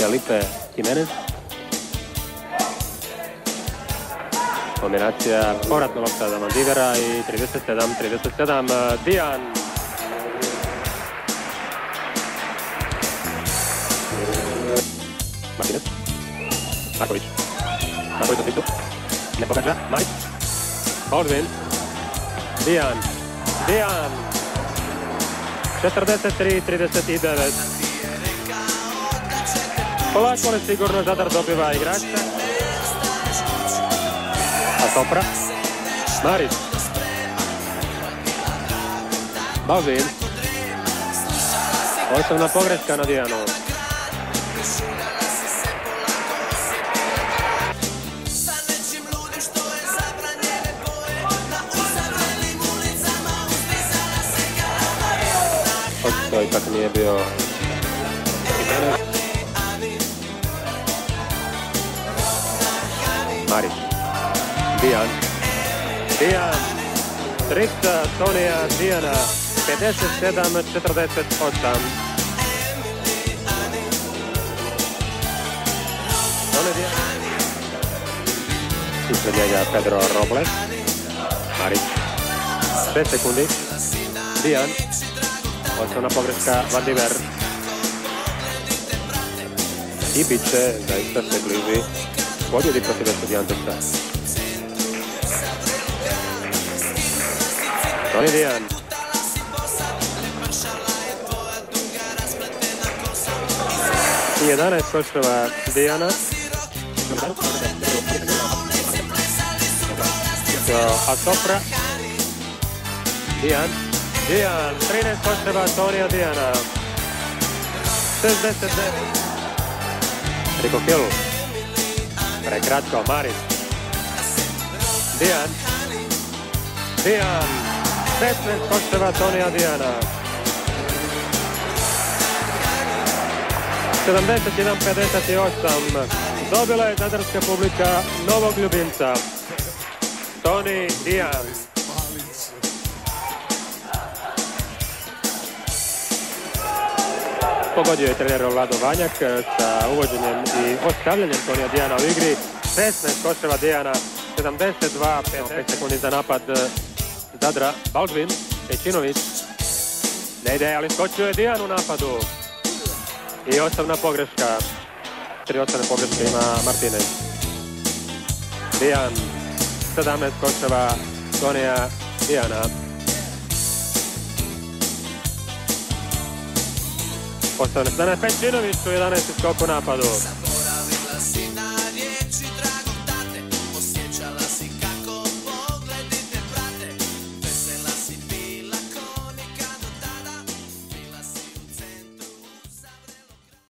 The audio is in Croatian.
Felipe Jimenez. Kombinacija povratna lopta za Mandivera i 37-37 Dijan. Martinez. Marković. Marković u pitu. Ne pogađa. Marić. Baldwin. Dijan. Dijan. 43-39. Polako ali sigurno Zadar dobiva igrača. Asopra. Marić. Baldwin. Osobna pogreška na Dijanu. Očito ipak nije bio Marić. Dijan. Dijan. Trica Tonija Dijana. 57-48. Tone Dijan. Ispred njega Pedro Robles. Marić. 5 sekundi. Dijan. Osnovna pogreška Vandiver. I bit će, zaista se bliži pobjedi protiv Estudiantesa. Toni Dijan. I 11 koševa Dijana. Asopra. Dijan. Dijan, 13 koševa Tonija Dijana. 69. Riko Hill. Prekratko, Marić. Dijan. Dijan. 15 koševa Tonija Dijana. 71-58. Dobila je zadarska publika novog ljubimca. Toni Dijan. Pogodio je trener Vlado Vanjak sa uvođenjem i ostavljanjem Tonija Dijana u igri. 16 koševa Dijana, 72, 5 sekundi za napad Zadra. Baldwin, Pečinović. Ne ide, ali skočio je Dijan u napadu. I osnovna pogreška. 3 osnovne pogreške ima Martinez. Dijan, 17 koševa Tonija Dijana. Postavljene strane Pečinović u 11. skoku napadu.